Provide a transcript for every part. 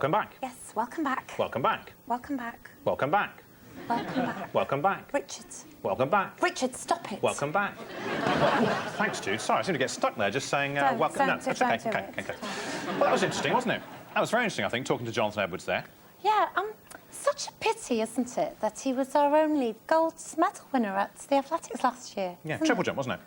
Welcome back. Yes, welcome back. Welcome back. Welcome back. Welcome back. Welcome back. Welcome back. Richard. Welcome back. Richard, stop it. Welcome back. Well, thanks, Jude. Sorry, I seem to get stuck there just saying welcome. No, that's okay. Okay. Well, that was interesting, wasn't it? That was very interesting, I think, talking to Jonathan Edwards there. Yeah, such a pity, isn't it, that he was our only gold medal winner at the athletics last year. Yeah, triple jump, wasn't it?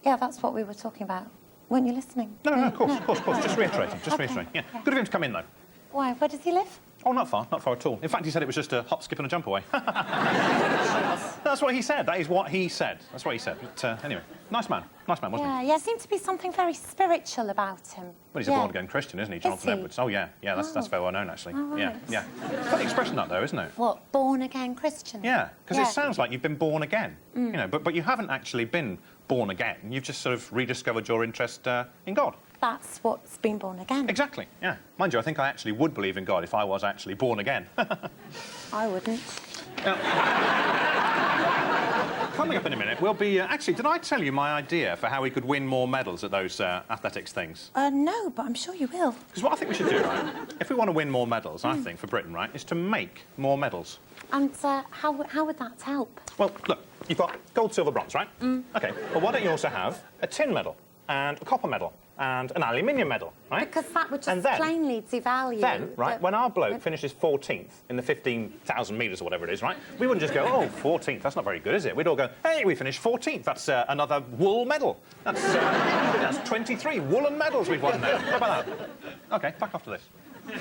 Yeah, that's what we were talking about. Weren't you listening? No, of course. Just reiterating, reiterating. Yeah. Good of him to come in, though. Why? Where does he live? Oh, not far at all. In fact, he said it was just a hop, skip and a jump away. That's what he said. That is what he said. That's what he said. But anyway, nice man, wasn't he? Yeah, seemed to be something very spiritual about him. Well, he's a born-again Christian, isn't he, Jonathan Edwards? Oh, yeah, that's very well known, actually. Oh, right. Yeah. Funny expression, that, though, isn't it? What, born-again Christian? Yeah, because it sounds like you've been born again, you know, but you haven't actually been born again. You've just sort of rediscovered your interest in God. That's what's been born again. Exactly, yeah. Mind you, I think I actually would believe in God if I was actually born again. I wouldn't. Coming up in a minute, we'll be... actually, did I tell you my idea for how we could win more medals at those athletics things? No, but I'm sure you will. Because what I think we should do, right, if we want to win more medals, I think, for Britain, right, is to make more medals. And how would that help? Well, look, you've got gold, silver, bronze, right? OK, well, why don't you also have a tin medal and a copper medal and an aluminium medal, right? Because that would just plainly devalue... Then, right, when our bloke finishes 14th in the 15,000 metres or whatever it is, right, we wouldn't just go, oh, 14th, that's not very good, is it? We'd all go, hey, we finished 14th, that's another wool medal. That's 23 woolen medals we've won now. How about that? OK, back after this. The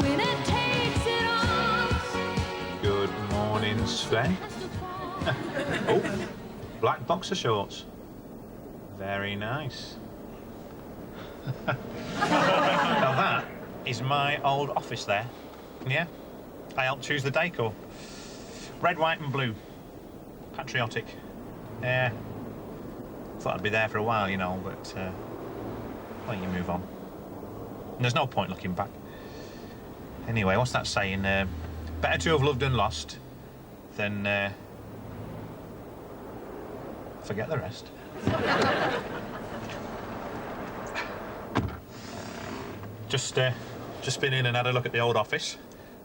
winner takes it all. Good morning, Sven. Oh, black boxer shorts. Very nice. Now that is my old office there. Yeah? I helped choose the decor. Red, white and blue. Patriotic. Yeah. Thought I'd be there for a while, you know, but well, you move on. And there's no point looking back. Anyway, what's that saying? Better to have loved and lost than forget the rest. Just been in and had a look at the old office.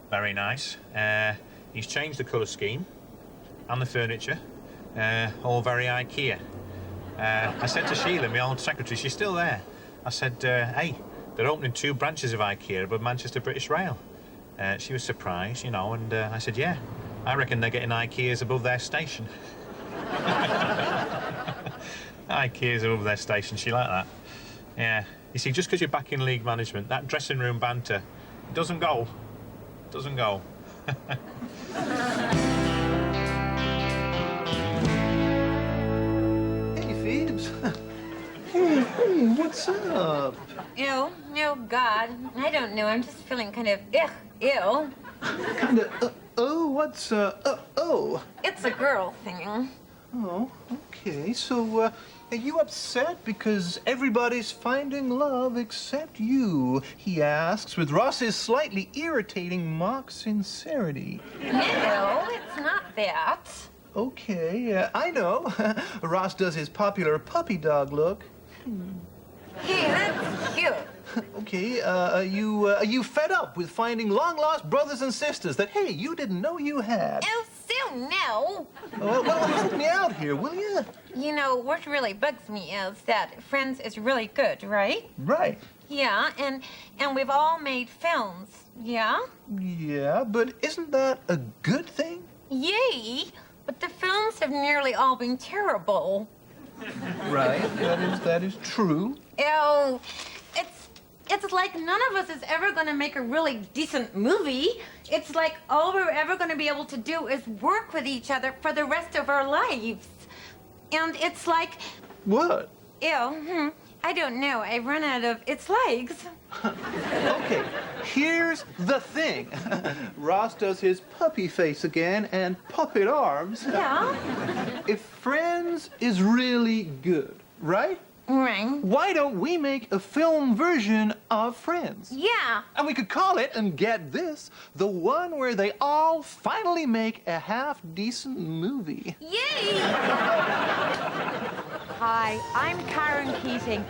Very nice. He's changed the colour scheme and the furniture. All very IKEA. I said to Sheila, my old secretary, she's still there. I said, hey, they're opening 2 branches of IKEA above Manchester British Rail. She was surprised, you know, and I said, yeah, I reckon they're getting IKEAs above their station. IKEA's above their station, she liked that. Yeah. You see, just because you're back in league management, that dressing room banter doesn't go. Doesn't go. Hey, Phoebes. Hey, what's up? Ew. Oh, God. I don't know. I'm just feeling kind of, ew. Kinda, what's, oh? It's a girl thing. Oh, okay. So, are you upset because everybody's finding love except you? He asks with Ross's slightly irritating mock sincerity. No, it's not that. Okay, I know. Ross does his popular puppy dog look. Hey, that's cute. Okay, are you fed up with finding long-lost brothers and sisters that, hey, you didn't know you had? Oh, so no. Well, help me out here, will you? You know, what really bugs me is that Friends is really good, right? Right. Yeah, and we've all made films, yeah? Yeah, but isn't that a good thing? Yay! But the films have nearly all been terrible. Right, that is true. Oh, it's like none of us is ever going to make a really decent movie. It's like all we're ever going to be able to do is work with each other for the rest of our lives. And it's like... What? Ew, I don't know. I've run out of its legs. Okay, here's the thing. Ross does his puppy face again and puppet arms. Yeah? If Friends is really good, right? Right. Why don't we make a film version of Friends? Yeah. And we could call it, and get this, the one where they all finally make a half-decent movie. Yay! Hi, I'm Karen Keating,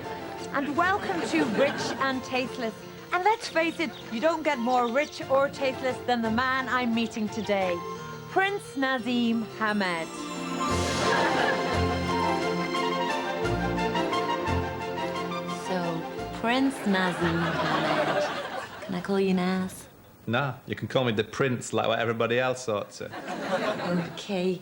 and welcome to Rich and Tasteless, And let's face it, you don't get more rich or tasteless than the man I'm meeting today, Prince Nazim Hamed. So, Prince Nazim Hamed. Can I call you Naz? Nah, you can call me the prince like what everybody else ought to. Okay.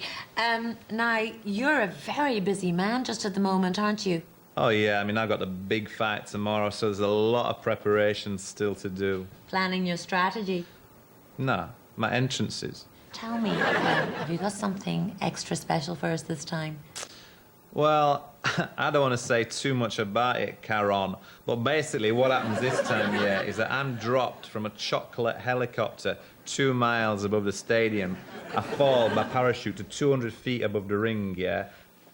Now, you're a very busy man just at the moment, aren't you? Oh, yeah, I mean, I've got the big fight tomorrow, so there's a lot of preparation still to do. Planning your strategy. Nah, my entrances. Tell me, have you got something extra special for us this time? Well, I don't want to say too much about it, Caron, but basically what happens this time, yeah, is that I'm dropped from a chocolate helicopter 2 miles above the stadium. I fall by parachute to 200 feet above the ring, yeah,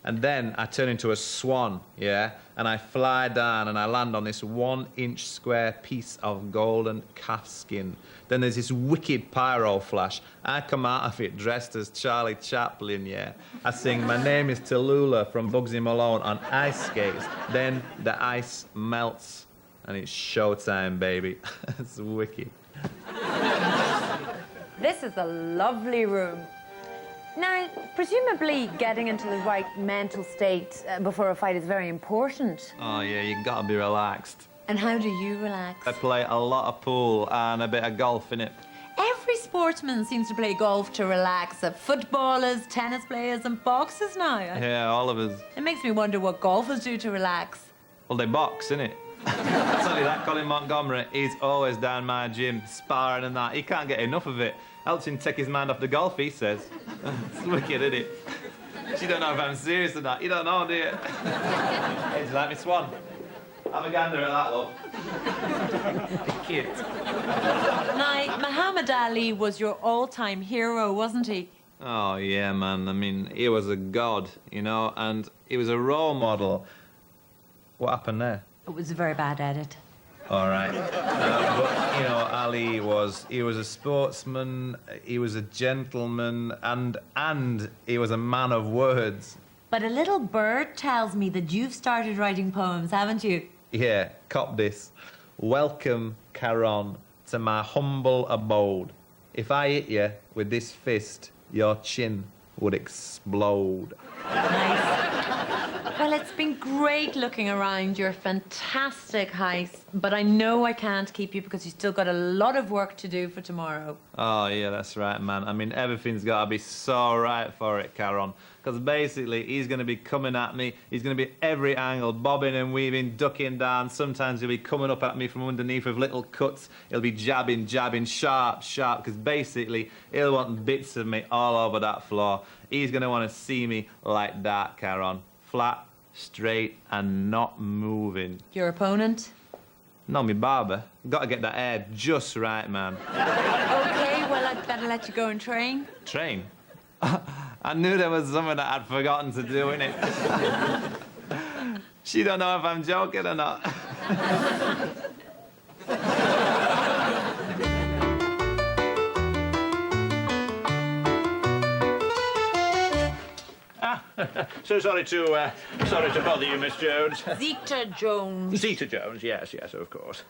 and then I turn into a swan, yeah, and I fly down and I land on this 1-inch square piece of golden calf skin. Then there's this wicked pyro flash. I come out of it dressed as Charlie Chaplin, yeah. I sing, my name is Tallulah from Bugsy Malone on ice skates. Then the ice melts and it's showtime, baby. It's wicked. This is a lovely room. Now, presumably getting into the right mental state before a fight is very important. Oh, yeah, you gotta be relaxed. And how do you relax? I play a lot of pool and a bit of golf, innit? Every sportsman seems to play golf to relax. Footballers, tennis players, and boxers now. Yeah, all of us. It makes me wonder what golfers do to relax. Well, they box, innit? I tell you that, Colin Montgomery, he's always down my gym, sparring and that. He can't get enough of it. Helps him take his mind off the golf, he says. It's wicked, isn't it? You don't know if I'm serious or not. You don't know, do you? Hey, do you like me, Swan? Have a gander at that, love. Cute. Now, Muhammad Ali was your all-time hero, wasn't he? Oh, yeah, man. I mean, he was a god, you know, and he was a role model. What happened there? It was a very bad edit. All right. But, you know, Ali he was a sportsman, he was a gentleman, and he was a man of words. But a little bird tells me that you've started writing poems, haven't you? Yeah, cop this. Welcome, Caron, to my humble abode. If I hit you with this fist, your chin would explode. Nice. Well, it's been great looking around your fantastic house, but I know I can't keep you because you've still got a lot of work to do for tomorrow. Oh, yeah, that's right, man. I mean, everything's got to be so right for it, Caron. Because basically, he's going to be coming at me. He's going to be every angle, bobbing and weaving, ducking down. Sometimes he'll be coming up at me from underneath with little cuts. He'll be jabbing, sharp, because basically, he'll want bits of me all over that floor. He's going to want to see me like that, Caron. Flat, straight, and not moving. Your opponent? No, me barber. Got to get that hair just right, man. Okay, well, I'd better let you go and train. Train? I knew there was something that I'd forgotten to do, innit? She don't know if I'm joking or not. So sorry to bother you, Miss Jones. Zeta Jones. Zeta Jones, yes, of course.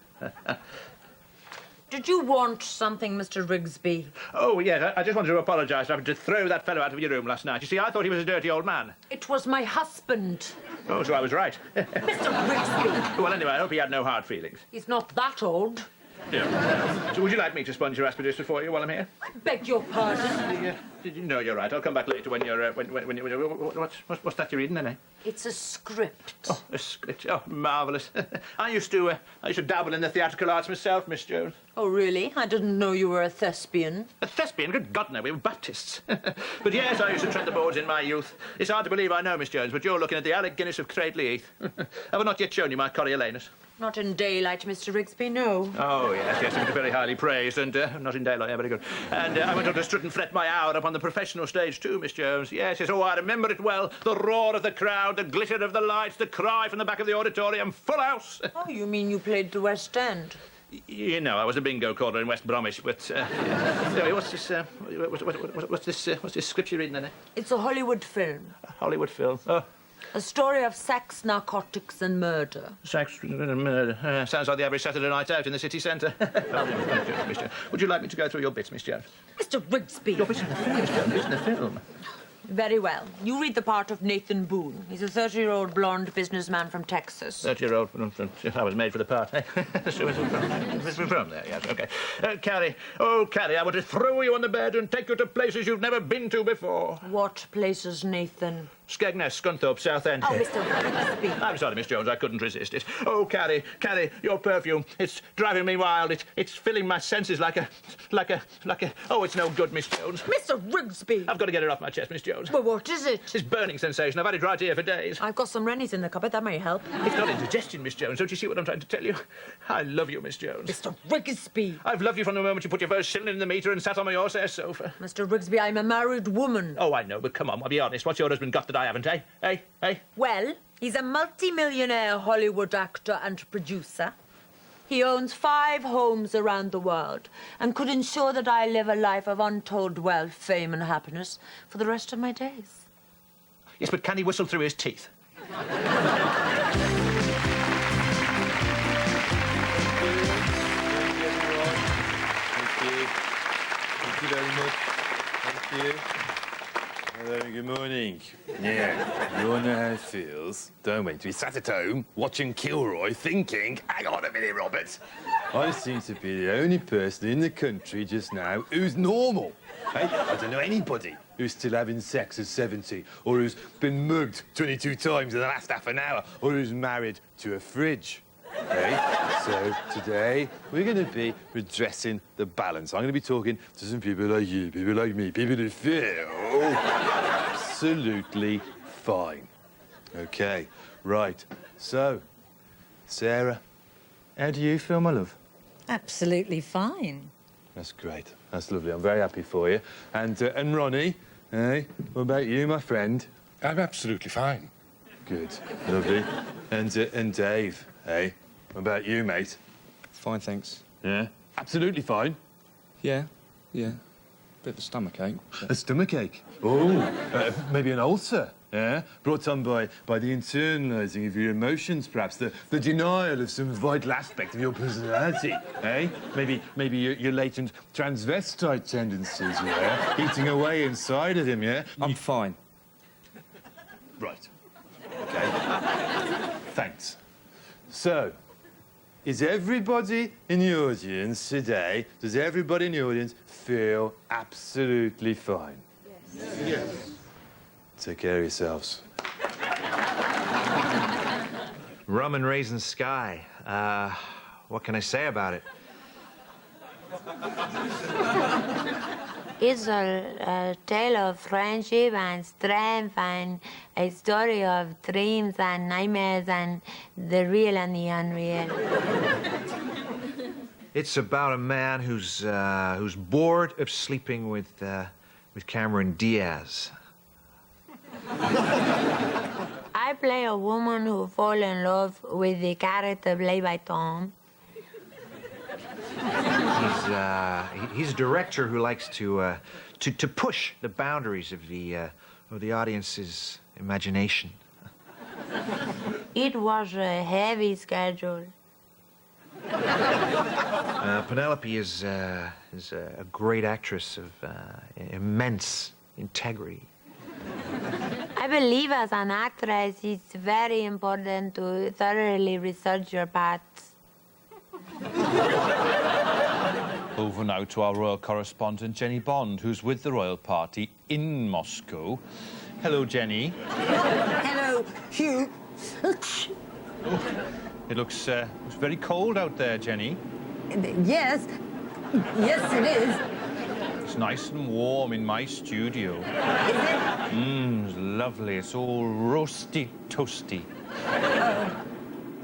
Did you want something, Mr. Rigsby? Oh, yes, I just wanted to apologise for having to throw that fellow out of your room last night. You see, I thought he was a dirty old man. It was my husband. Oh, so I was right. Mr. Rigsby. Well, anyway, I hope he had no hard feelings. He's not that old. Yeah. So would you like me to sponge your aspirations for you while I'm here? I beg your pardon. No, you're right. I'll come back later when you're... What's that you're reading, then, eh? It's a script. Oh, a script. Oh, marvellous. I used to dabble in the theatrical arts myself, Miss Jones. Oh, really? I didn't know you were a thespian. A thespian? Good God, no, we were Baptists. But yes, I used to tread the boards in my youth. It's hard to believe I know, Miss Jones, but you're looking at the Alec Guinness of Cradley Heath. Have I not yet shown you my Coriolanus? Not in daylight, Mr. Rigsby, no. Oh, yes, it was very highly praised, and not in daylight, yeah, very good. And I went on to strut and fret my hour upon the professional stage too, Miss Jones. Yes, oh, I remember it well. The roar of the crowd, the glitter of the lights, the cry from the back of the auditorium, full house. Oh, you mean you played the West End? You know, I was a bingo caller in West Bromwich, but anyway, what's this script you're reading then? Eh? It's a Hollywood film. A Hollywood film. Oh, A story of sex, narcotics, and murder. Sex, murder. Sounds like the average Saturday night out in the city centre. Miss Jones. Would you like me to go through your bits, Miss Jones? Mr. Rigsby. Your bits in the film, Miss Jones. Bits in the film. Very well. You read the part of Nathan Boone. He's a 30-year-old blonde businessman from Texas. 30-year-old. I was made for the part. From there, yes, OK. Carrie, oh, Carrie, I want to throw you on the bed and take you to places you've never been to before. What places, Nathan? Skegness, Scunthorpe, Southend. Oh, Mr. Rigsby. I'm sorry, Miss Jones, I couldn't resist it. Oh, Carrie, your perfume, it's driving me wild. It's filling my senses like a... Oh, it's no good, Miss Jones. Mr. Rigsby. I've got to get it off my chest, Miss Jones. Well, what is it? This burning sensation. I've had it right here for days. I've got some Rennies in the cupboard. That may help. It's not indigestion, Miss Jones. Don't you see what I'm trying to tell you? I love you, Miss Jones. Mr. Rigsby. I've loved you from the moment you put your first shilling in the meter and sat on my horsehair sofa. Mr. Rigsby, I'm a married woman. Oh, I know, but come on, I'll be honest. What's your husband got that I haven't, eh? Hey? Well, he's a multi-millionaire Hollywood actor and producer. He owns 5 homes around the world and could ensure that I live a life of untold wealth, fame and happiness for the rest of my days. Yes, but can he whistle through his teeth? Thank you very much. Thank you. Hello, good morning. Yeah, you all know how it feels, don't we? To be sat at home, watching Kilroy, thinking, hang on a minute, Robert. I seem to be the only person in the country just now who's normal. Hey, I don't know anybody who's still having sex at 70, or who's been mugged 22 times in the last half an hour, or who's married to a fridge. Okay, so today we're going to be redressing the balance. I'm going to be talking to some people like you, people like me, people who feel absolutely fine. Okay, right. So, Sarah, how do you feel, my love? Absolutely fine. That's great. That's lovely. I'm very happy for you. And Ronnie, hey, what about you, my friend? I'm absolutely fine. Good, lovely. And Dave, hey, what about you, mate? Fine, thanks. Yeah, absolutely fine. Yeah. Bit of a stomachache. A stomachache? Oh, maybe an ulcer, yeah? Brought on by the internalising of your emotions, perhaps, the denial of some vital aspect of your personality, eh? Maybe your latent transvestite tendencies, yeah? Eating away inside of him, yeah? I'm fine. Right. OK. Thanks. So, is everybody in the audience today, does everybody in the audience feel absolutely fine? Yes. Take care of yourselves. Rum and raisin sky. What can I say about it? It's a tale of friendship and strength and a story of dreams and nightmares and the real and the unreal. It's about a man who's bored of sleeping with Cameron Diaz. I play a woman who falls in love with the character played by Tom. He's a director who likes to push the boundaries of the audience's imagination. It was a heavy schedule. Penelope is a great actress of immense integrity. I believe as an actress, it's very important to thoroughly research your parts. Over now to our royal correspondent, Jenny Bond, who's with the royal party in Moscow. Hello, Jenny. Hello, Hugh. It looks very cold out there, Jenny. Yes. Yes, it is. It's nice and warm in my studio. Is it? It's lovely. It's all roasty, toasty.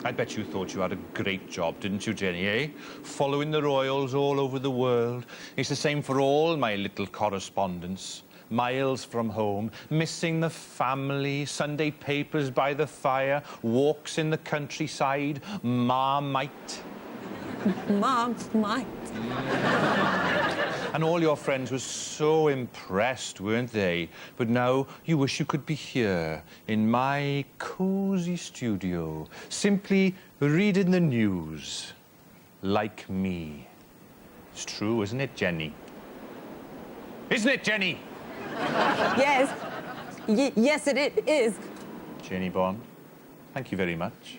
I bet you thought you had a great job, didn't you, Jenny, eh? Following the royals all over the world. It's the same for all my little correspondents. Miles from home, missing the family, Sunday papers by the fire, walks in the countryside, Marmite. Marmite. And all your friends were so impressed, weren't they? But now you wish you could be here, in my cosy studio, simply reading the news. Like me. It's true, isn't it, Jenny? Isn't it, Jenny? Yes. Yes, it is. Jenny Bond, thank you very much.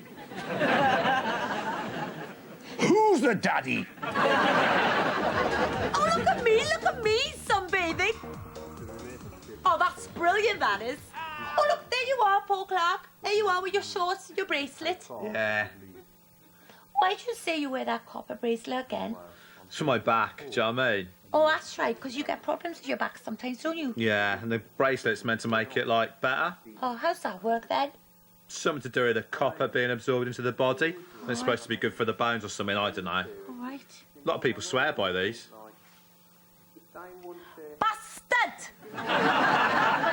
Who's the daddy? Oh, look at me, sunbathing. Oh, that's brilliant, that is. Oh, look, there you are, Paul Clark. There you are with your shorts and your bracelet. Yeah. Why'd you say you wear that copper bracelet again? It's for my back, do you know what I mean? Oh, that's right, because you get problems with your back sometimes, don't you? Yeah, and the bracelet's meant to make it, like, better. Oh, how's that work, then? Something to do with the copper being absorbed into the body. And it's supposed to be good for the bones or something, I don't know. All right. A lot of people swear by these. Bastard!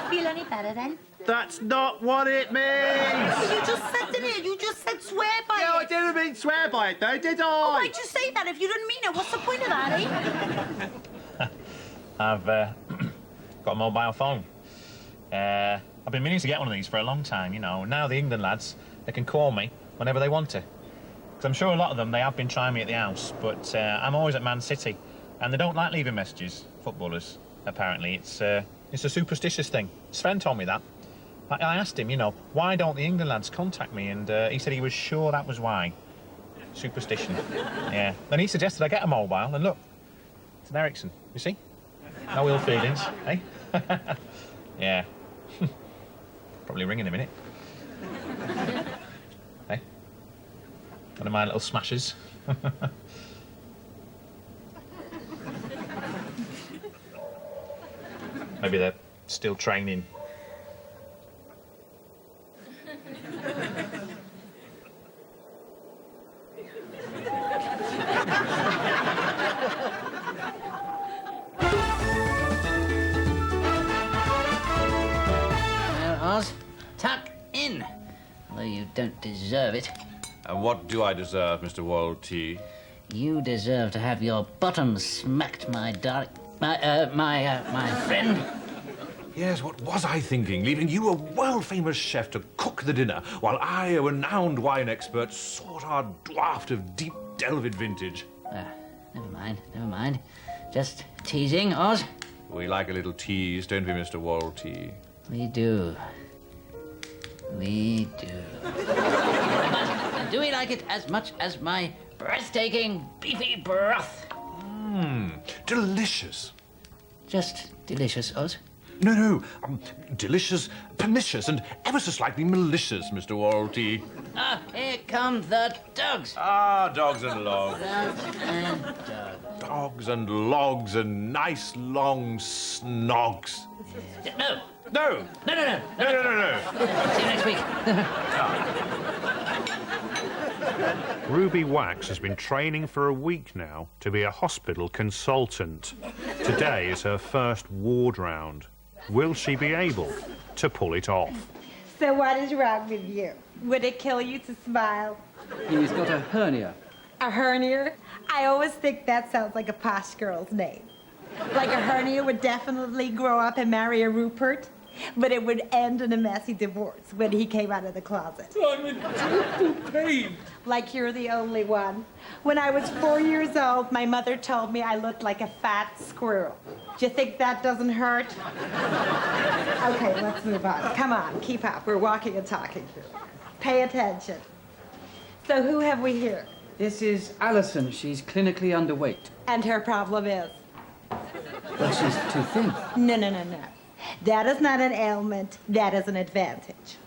Feel any better, then? That's not what it means! You just said, didn't you? You just said swear by Yeah, I it. didn't mean swear by it, though, did I? Oh, why'd you say that if you didn't mean it? What's the point of that, eh? I've got a mobile phone. I've been meaning to get one of these for a long time, you know. Now the England lads, they can call me whenever they want to. Because I'm sure a lot of them, they have been trying me at the house, but I'm always at Man City, and they don't like leaving messages, footballers, apparently. It's a superstitious thing. Sven told me that. I asked him, you know, why don't the England lads contact me? And he said he was sure that was why. Superstition. Yeah. Then he suggested I get a mobile, and look, it's an Ericsson, you see? No ill feelings, eh? Yeah. Probably ring in a minute. Hey? One of my little smashes. Maybe they're still training. Oz, tuck in, although you don't deserve it. And what do I deserve, Mr. World T? You deserve to have your bottom smacked, my darling, my friend. Yes, what was I thinking? Leaving you, a world-famous chef, to cook the dinner, while I, a renowned wine expert, sought our draught of deep Delvid vintage. Never mind. Just teasing, Oz. We like a little tease, don't we, Mr. World T? We do. But do we like it as much as my breathtaking beefy broth? Delicious. Just delicious, Oz. No, delicious, pernicious, and ever so slightly malicious, Mr. World T. Ah, here come the dogs. Ah, dogs and logs. Dogs and dogs. Dogs and logs and nice long snogs. No. No. No. No. See you next week. Ruby Wax has been training for a week now to be a hospital consultant. Today is her first ward round. Will she be able to pull it off? So what is wrong with you? Would it kill you to smile? He's got a hernia. A hernia? I always think that sounds like a posh girl's name. Like a hernia would definitely grow up and marry a Rupert, but it would end in a messy divorce when he came out of the closet. I'm in total pain. Like you're the only one. When I was 4 years old, my mother told me I looked like a fat squirrel. Do you think that doesn't hurt? Okay, let's move on. Come on, keep up. We're walking and talking here. Pay attention. So who have we here? This is Alison. She's clinically underweight. And her problem is? Well, she's too thin. No. That is not an ailment. That is an advantage.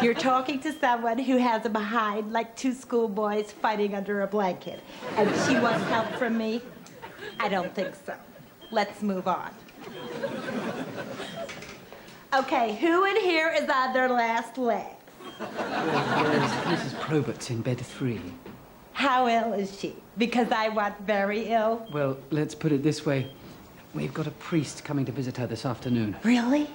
You're talking to someone who has a behind like two schoolboys fighting under a blanket. And she wants help from me? I don't think so. Let's move on. Okay, who in here is on their last leg? Whereas Mrs. Probert's in bed 3. How ill is she? Because I want very ill. Well, let's put it this way. We've got a priest coming to visit her this afternoon. Really?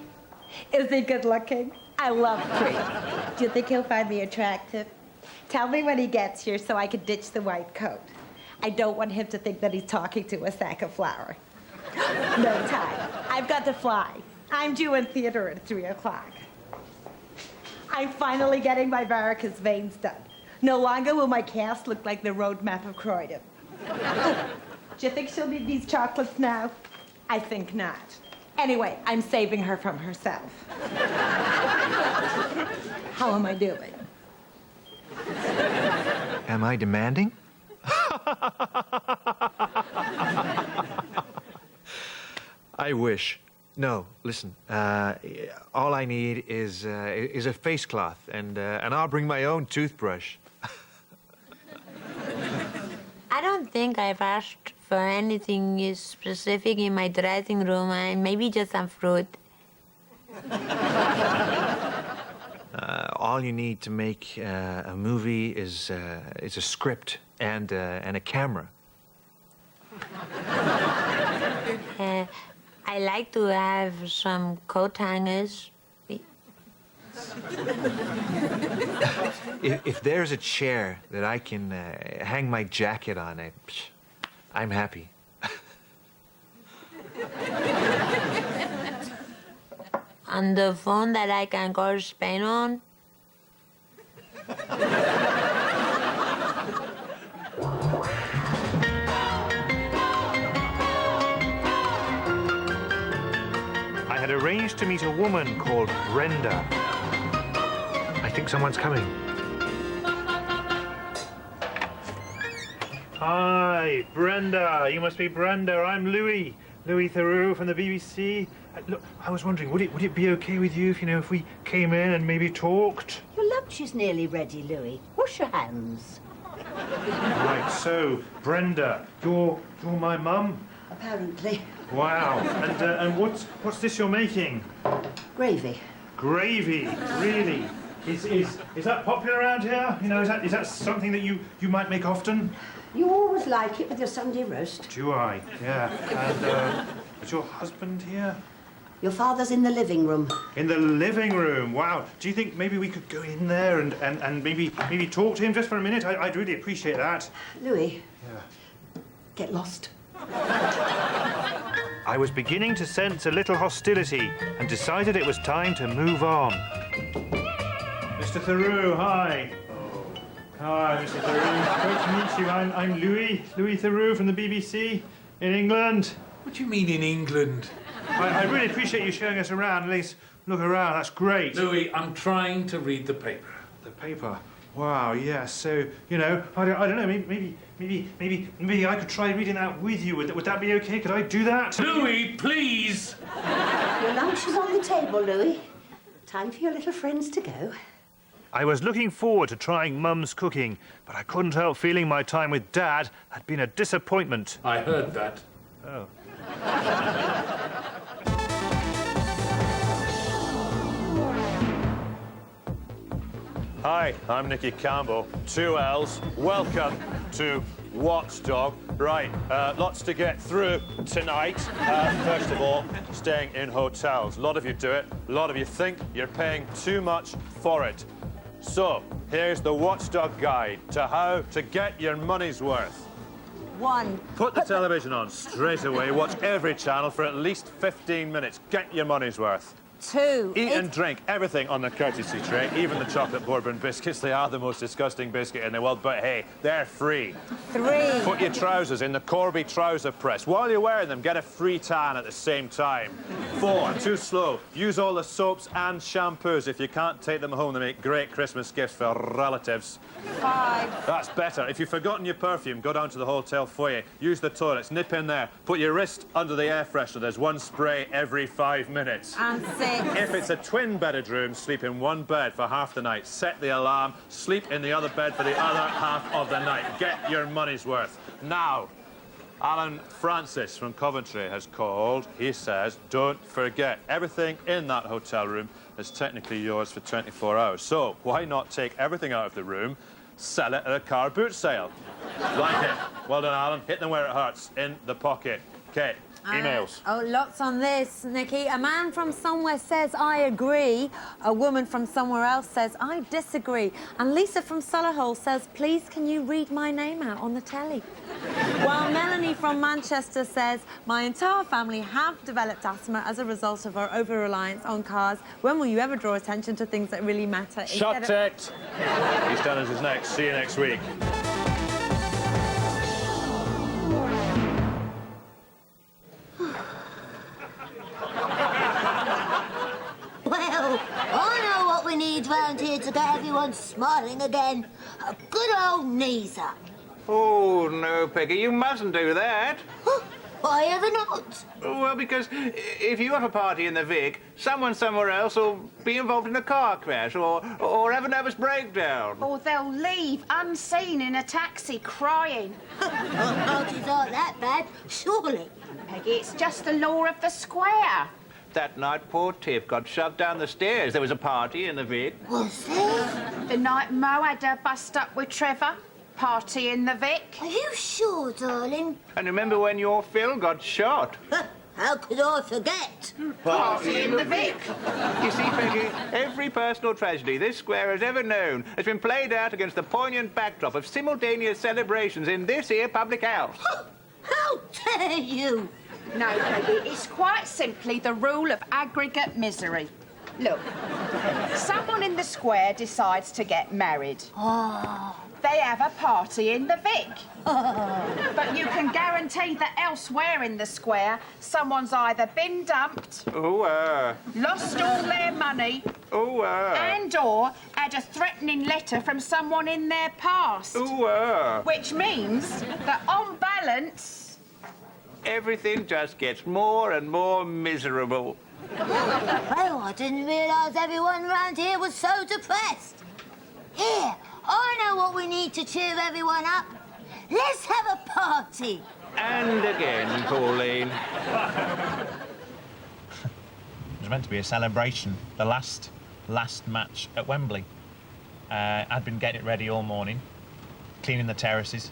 Is he good looking? I love priests. Do you think he'll find me attractive? Tell me when he gets here so I can ditch the white coat. I don't want him to think that he's talking to a sack of flour. No time. I've got to fly. I'm due in theater at 3 o'clock. I'm finally getting my varicose veins done. No longer will my cast look like the road map of Croydon. Do you think she'll need these chocolates now? I think not. Anyway, I'm saving her from herself. How am I doing? Am I demanding? I wish. No, listen. All I need is a face cloth, and I'll bring my own toothbrush. I don't think I've asked for anything specific in my dressing room. Maybe just some fruit. All you need to make a movie is a script and a camera. I like to have some coat hangers. If there's a chair that I can hang my jacket on, I'm happy. On the phone that I can call Spain on? I had arranged to meet a woman called Brenda. I think someone's coming. Hi, Brenda. You must be Brenda. I'm Louis Theroux from the BBC. Look, I was wondering, would it be okay with you if we came in and maybe talked? Your lunch is nearly ready, Louis. Wash your hands. Right, so, Brenda, you're my mum? Apparently. Wow. And what's this you're making? Gravy. Gravy, really? Is that popular around here? Is that something that you might make often? You always like it with your Sunday roast. Do I? Yeah. And is your husband here? Your father's in the living room. In the living room? Wow. Do you think maybe we could go in there and maybe talk to him just for a minute? I'd really appreciate that. Louis. Yeah. Get lost. I was beginning to sense a little hostility and decided it was time to move on. Mr. Theroux, hi. Hi, Mr. Theroux. Great to meet you. I'm Louis Theroux from the BBC in England. What do you mean in England? I really appreciate you showing us around. At least look around. That's great. Louis, I'm trying to read the paper. The paper. Wow. Yeah. So I don't know. Maybe I could try reading that with you. Would that be okay? Could I do that? Louis, please. Your lunch is on the table, Louis. Time for your little friends to go. I was looking forward to trying Mum's cooking, but I couldn't help feeling my time with Dad had been a disappointment. I heard that. Oh. Hi, I'm Nicky Campbell. 2 L's. Welcome to Watchdog. Right, lots to get through tonight. First of all, staying in hotels. A lot of you do it. A lot of you think you're paying too much for it. So, here's the Watchdog guide to how to get your money's worth. 1. Put the television on straight away. Watch every channel for at least 15 minutes. Get your money's worth. 2. Eat and drink everything on the courtesy tray, even the chocolate bourbon biscuits. They are the most disgusting biscuit in the world, but hey, they're free. 3. Put your trousers in the Corby trouser press. While you're wearing them, get a free tan at the same time. 4. Too slow. Use all the soaps and shampoos. If you can't take them home, they make great Christmas gifts for relatives. 5. That's better. If you've forgotten your perfume, go down to the hotel foyer. Use the toilets. Nip in there. Put your wrist under the air freshener. There's one spray every 5 minutes. And 6. If it's a twin-bedded room, sleep in one bed for half the night. Set the alarm. Sleep in the other bed for the other half of the night. Get your money's worth. Now, Alan Francis from Coventry has called. He says, don't forget, everything in that hotel room is technically yours for 24 hours. So why not take everything out of the room, sell it at a car boot sale? Like it. Well done, Alan. Hit them where it hurts. In the pocket. Okay. Emails. Lots on this, Nicky. A man from somewhere says, I agree. A woman from somewhere else says, I disagree. And Lisa from Solihull says, please, can you read my name out on the telly? While Melanie Amy from Manchester says, my entire family have developed asthma as a result of our over-reliance on cars. When will you ever draw attention to things that really matter? Shut it! East Downs is next. See you next week. Well, I know what we need round here to get everyone smiling again. A good old knees up. Oh, no, Peggy, you mustn't do that. Why ever not? Well, because if you have a party in the Vic, someone somewhere else will be involved in a car crash or have a nervous breakdown. Or they'll leave unseen in a taxi crying. Parties aren't that bad, surely. Peggy, it's just the law of the square. That night, poor Tiff got shoved down the stairs. There was a party in the Vic. Was there? The night Mo had her bust up with Trevor. Party in the Vic. Are you sure, darling? And remember when your Phil got shot? How could I forget? Party in the Vic. You see, Peggy, every personal tragedy this square has ever known has been played out against the poignant backdrop of simultaneous celebrations in this here public house. How dare you? No, Peggy, it's quite simply the rule of aggregate misery. Look, someone in the square decides to get married. They have a party in the Vic. But you can guarantee that elsewhere in the square, someone's either been dumped, lost all their money, and/or had a threatening letter from someone in their past. Which means that, on balance, everything just gets more and more miserable. Well, I didn't realise everyone around here was so depressed. Here, I know what we need to cheer everyone up. Let's have a party. And again, Pauline. It was meant to be a celebration, the last match at Wembley. I'd been getting it ready all morning, cleaning the terraces,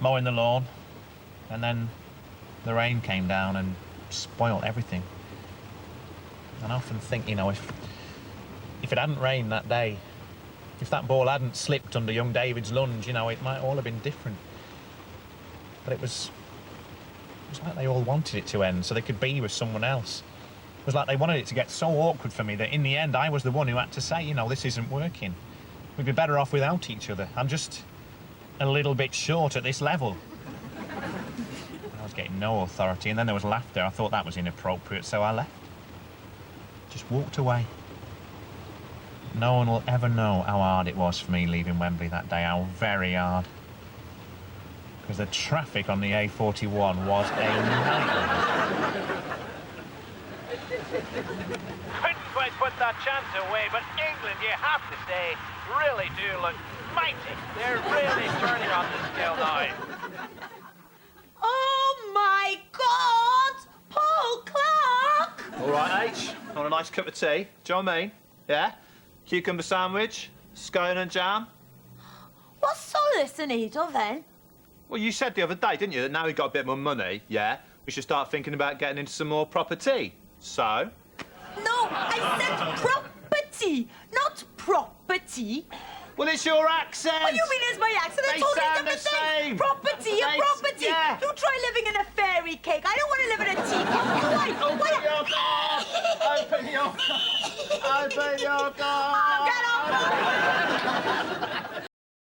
mowing the lawn, and then the rain came down and spoiled everything. And I often think, you know, if it hadn't rained that day, if that ball hadn't slipped under young David's lunge, you know, it might all have been different. But it was like they all wanted it to end so they could be with someone else. It was like they wanted it to get so awkward for me that in the end I was the one who had to say, you know, this isn't working. We'd be better off without each other. I'm just a little bit short at this level. I was getting no authority, and then there was laughter. I thought that was inappropriate, so I left. Just walked away. No one will ever know how hard it was for me leaving Wembley that day, how very hard. Because the traffic on the A41 was a nightmare. Couldn't quite put that chance away, but England, you have to say, really do look mighty. They're really turning on the scale now. Oh, my God! Paul Clark! All right, H. Want a nice cup of tea? Do you know what I mean? Yeah? Cucumber sandwich, scone and jam. What's all this in need of, then? Well, you said the other day, didn't you, that now we've got a bit more money, yeah, we should start thinking about getting into some more property. So? No, I said property, not property. Well, it's your accent. What do you mean it's my accent? They It's totally sound different the thing. same. Property, a They- property. yeah. You try living in a fairy cake. I don't want to live in a teapot. Why? Open your door! Open your door! Open your door! Get off!